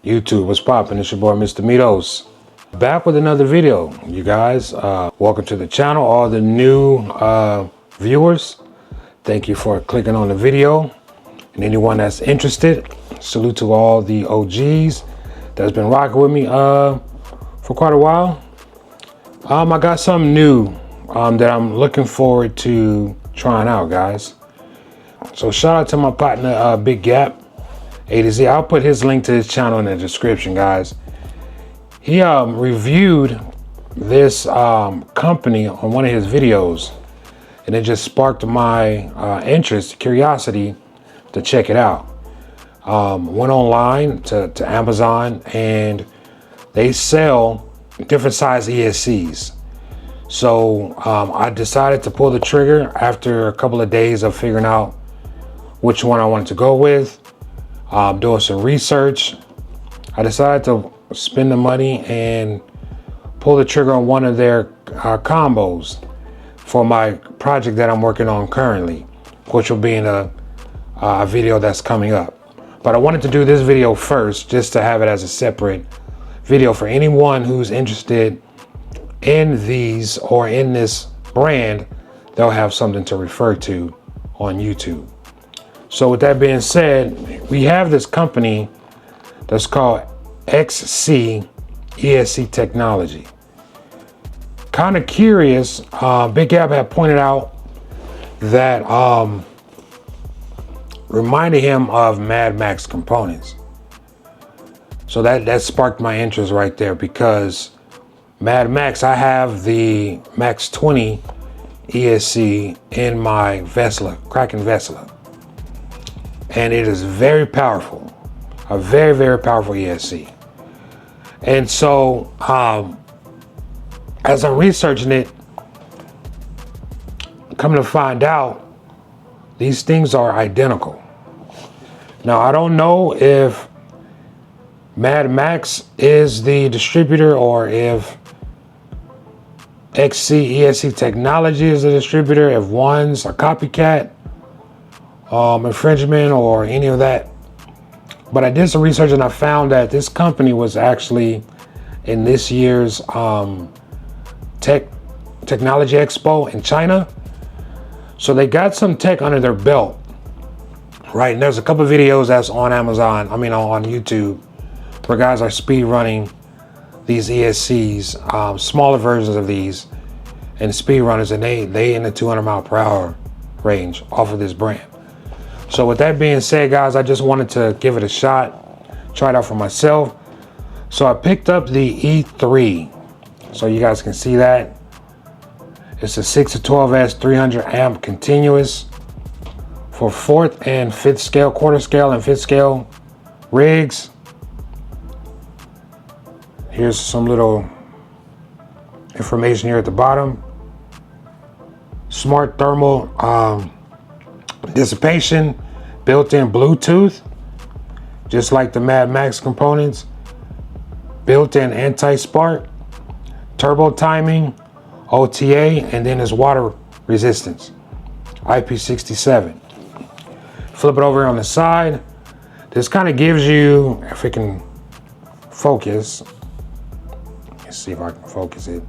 YouTube, what's poppin'? It's your boy Mr. Mitos. Back with another video, you guys. Welcome to the channel, all the new viewers. Thank you for clicking on the video. And anyone that's interested, salute to all the OGs that's been rocking with me for quite a while. I got something new that I'm looking forward to trying out, guys. So shout out to my partner, Big Gap A to Z. I'll put his link to his channel in the description, guys. He reviewed this company on one of his videos, and it just sparked my interest, curiosity to check it out. Went online to Amazon, and they sell different size ESCs. So I decided to pull the trigger after a couple of days of figuring out which one I wanted to go with. Doing some research, I decided to spend the money and pull the trigger on one of their combos for my project that I'm working on currently, which will be in a video that's coming up. But I wanted to do this video first just to have it as a separate video for anyone who's interested in these or in this brand. They'll have something to refer to on YouTube. So with that being said, we have this company that's called XC-ESC Technology. Kind of curious, Big Gap had pointed out that reminded him of Mad Max components. So that sparked my interest right there, because Mad Max, I have the Max 20 ESC in my Vesla, Kraken Vesla. And it is very powerful, a very, very powerful ESC. And so, as I'm researching it, coming to find out, these things are identical. Now, I don't know if Mad Max is the distributor or if XC-ESC Technology is the distributor, if one's a copycat, infringement or any of that. But I did some research and I found that this company was actually in this year's Technology Expo in China. So they got some tech under their belt, right? And there's a couple of videos that's on Amazon, on YouTube, where guys are speed running these ESCs, smaller versions of these, and speed runners, and they in the 200 mile per hour range off of this brand. So with that being said, guys, I just wanted to give it a shot, try it out for myself. So I picked up the E3. So you guys can see that. It's a 6 to 12S 300 amp continuous for 4th and 5th scale, quarter scale and 5th scale rigs. Here's some little information here at the bottom. Smart thermal dissipation, built-in Bluetooth, just like the Mad Max components, built-in anti-spark, turbo timing, OTA, and then there's water resistance, IP67. Flip it over on the side. This kind of gives you, if it can focus, let's see if I can focus it.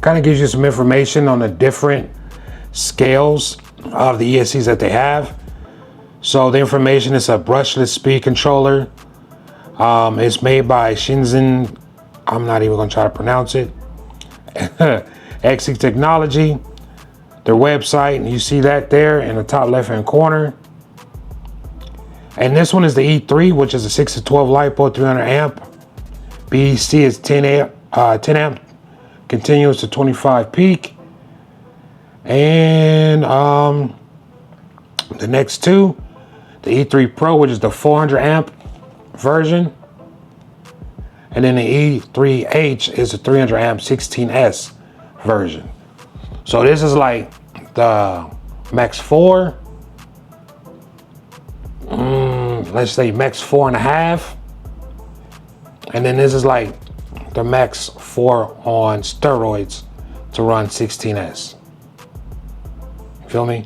Kind of gives you some information on the different scales of the ESCs that they have. So the information is a brushless speed controller. It's made by Shenzhen. I'm not even going to try to pronounce it. XC Technology, their website, and you see that there in the top left-hand corner. And this one is the E3, which is a 6 to 12 LiPo 300 amp. BEC is 10 amp. Continuous to 25 peak. And the next two, the E3 Pro, which is the 400 amp version. And then the E3H is the 300 amp 16S version. So this is like the Max 4. Let's say Max 4.5. And then this is like the Max 4 on steroids to run 16S. Feel me?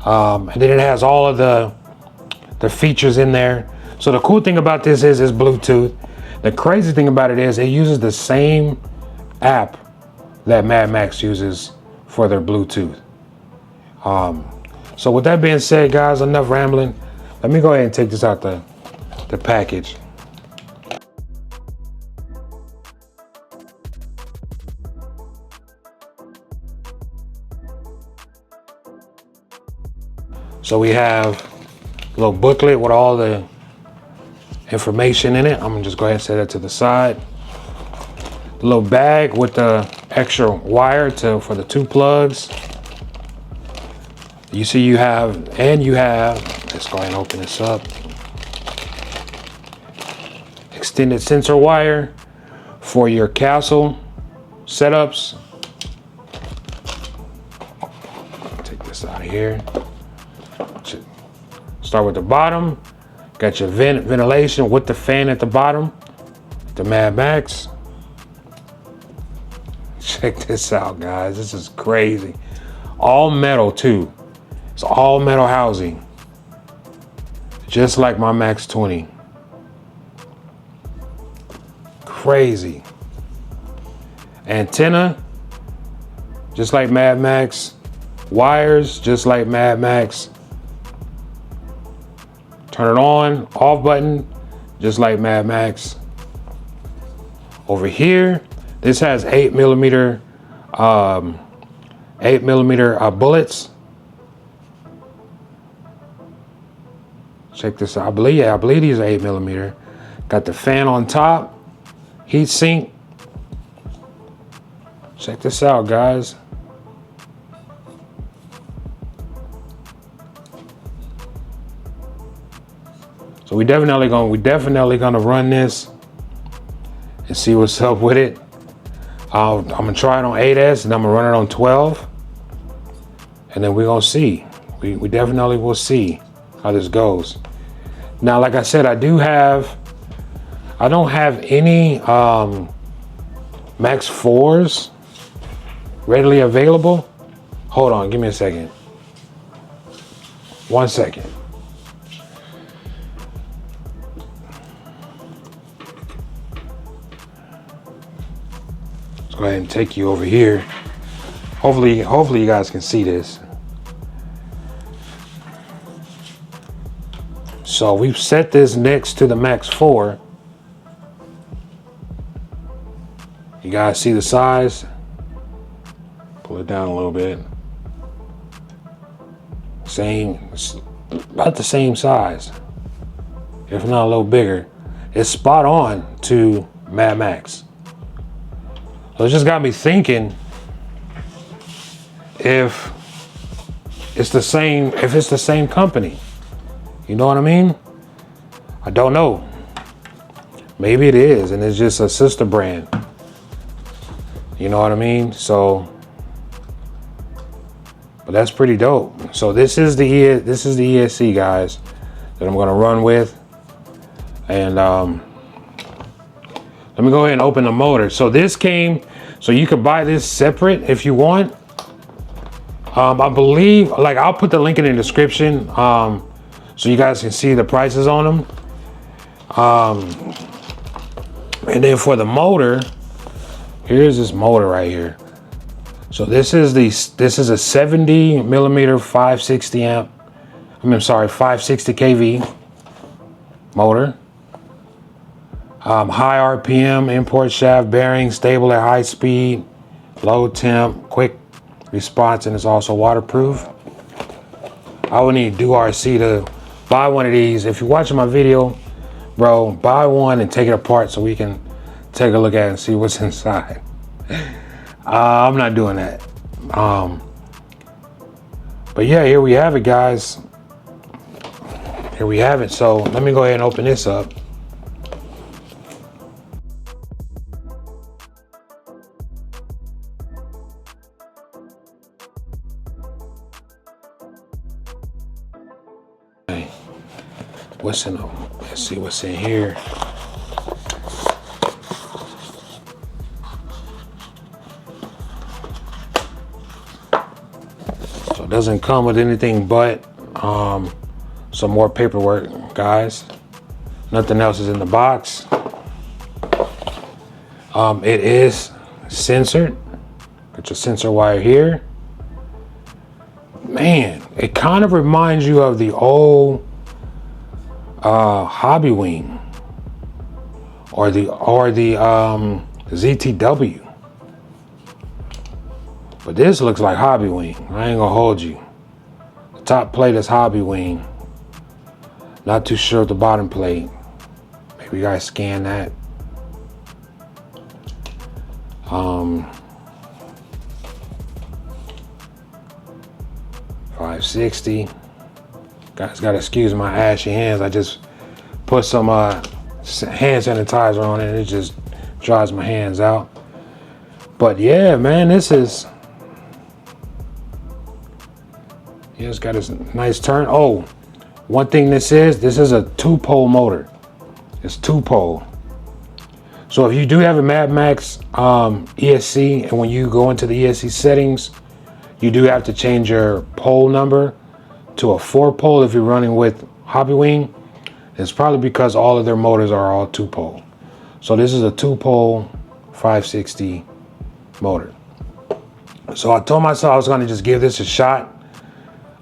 And then it has all of the features in there. So the cool thing about this is it's Bluetooth. The crazy thing about it is it uses the same app that Mad Max uses for their Bluetooth. So with that being said, guys, enough rambling. Let me go ahead and take this out the package. So we have a little booklet with all the information in it. I'm gonna just go ahead and set that to the side. A little bag with the extra wire for the 2 plugs. You see you have, let's go ahead and open this up. Extended sensor wire for your castle setups. Take this out of here. Start with the bottom. Got your ventilation with the fan at the bottom. The Mad Max. Check this out, guys. This is crazy. All metal too. It's all metal housing. Just like my Max 20. Crazy. Antenna. Just like Mad Max. Wires. Just like Mad Max. Turn it on, off button, just like Mad Max. Over here, this has 8mm bullets. Check this out. I believe these are 8mm. Got the fan on top, heat sink. Check this out, guys. So we definitely gonna run this and see what's up with it. I'm gonna try it on 8S and I'm gonna run it on 12, and then we're gonna see. We definitely will see how this goes. Now, like I said, I don't have any Max 4s readily available. Hold on, give me a second. 1 second. Go ahead and take you over here. Hopefully you guys can see this. So we've set this next to the Max 4. You guys see the size? Pull it down a little bit. It's about the same size, if not a little bigger. It's spot on to Mad Max. So it just got me thinking if it's the same company. You know what I mean? I don't know. Maybe it is, and it's just a sister brand. You know what I mean? So, but that's pretty dope. So this is the ESC, guys, that I'm gonna run with, and let me go ahead and open the motor. So this came, so you could buy this separate if you want. I believe, like, I'll put the link in the description so you guys can see the prices on them. And then for the motor, here's this motor right here. So this is a 70mm 560 amp. 560 kV motor. High RPM, import shaft bearing, stable at high speed, low temp, quick response, and it's also waterproof. I would need DoRC to buy one of these. If you're watching my video, bro, buy one and take it apart so we can take a look at it and see what's inside. I'm not doing that. But yeah, here we have it, guys. Here we have it. So let me go ahead and open this up. What's in them? Let's see what's in here. So doesn't come with anything but some more paperwork, guys. Nothing else is in the box. It is censored. Got your sensor wire here. Man, it kind of reminds you of the old Hobby Wing or the ZTW. But this looks like Hobby Wing. I ain't gonna hold you. The top plate is Hobby Wing. Not too sure of the bottom plate. Maybe you guys scan that. 560. Guys, gotta excuse my ashy hands. I just put some hand sanitizer on it and it just dries my hands out. But yeah, man, this is, yeah, it's got a nice turn. Oh, one thing this is a 2-pole motor. It's 2-pole. So if you do have a Mad Max ESC, and when you go into the ESC settings, you do have to change your pole number to a 4-pole if you're running with Hobby Wing. It's probably because all of their motors are all 2-pole. So this is a 2-pole 560 motor. So I told myself I was going to just give this a shot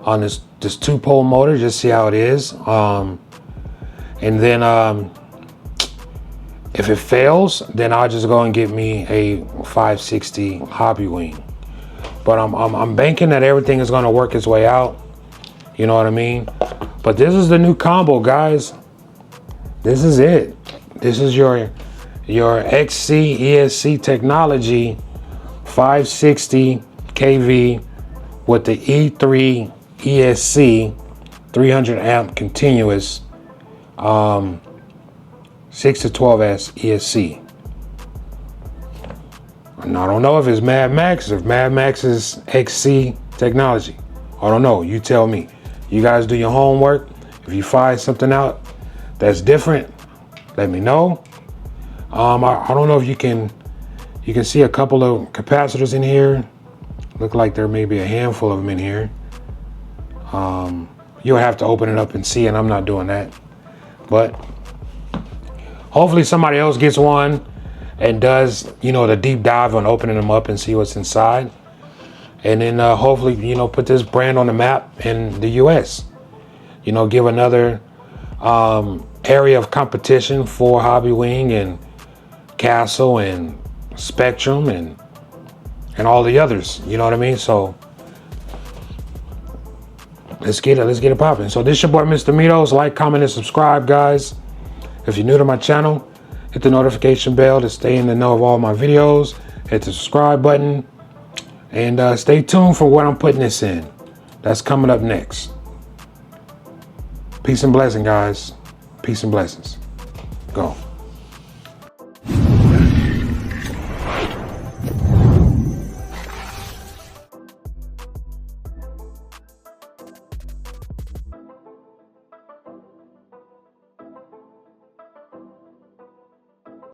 on this 2-pole motor, just see how it is. And then if it fails, then I'll just go and get me a 560 Hobby Wing. But I'm banking that everything is going to work its way out. You know what I mean? But this is the new combo, guys. This is it. This is your XC-ESC Technology 560 kV with the E3 ESC 300 amp continuous 6 to 12S ESC. And I don't know if it's Mad Max, if Mad Max is XC Technology. I don't know. You tell me. You guys do your homework. If you find something out that's different, let me know. I don't know if you can see a couple of capacitors in here. Look like there may be a handful of them in here. You'll have to open it up and see, and I'm not doing that. But hopefully somebody else gets one and does, you know, the deep dive on opening them up and see what's inside. And then hopefully, you know, put this brand on the map in the US. You know, give another area of competition for Hobby Wing and Castle and Spectrum and all the others. You know what I mean? So let's get it popping. So this is your boy Mr. Mitos. Like, comment, and subscribe, guys. If you're new to my channel, hit the notification bell to stay in the know of all my videos. Hit the subscribe button. And stay tuned for what I'm putting this in. That's coming up next. Peace and blessing, guys. Peace and blessings. Go.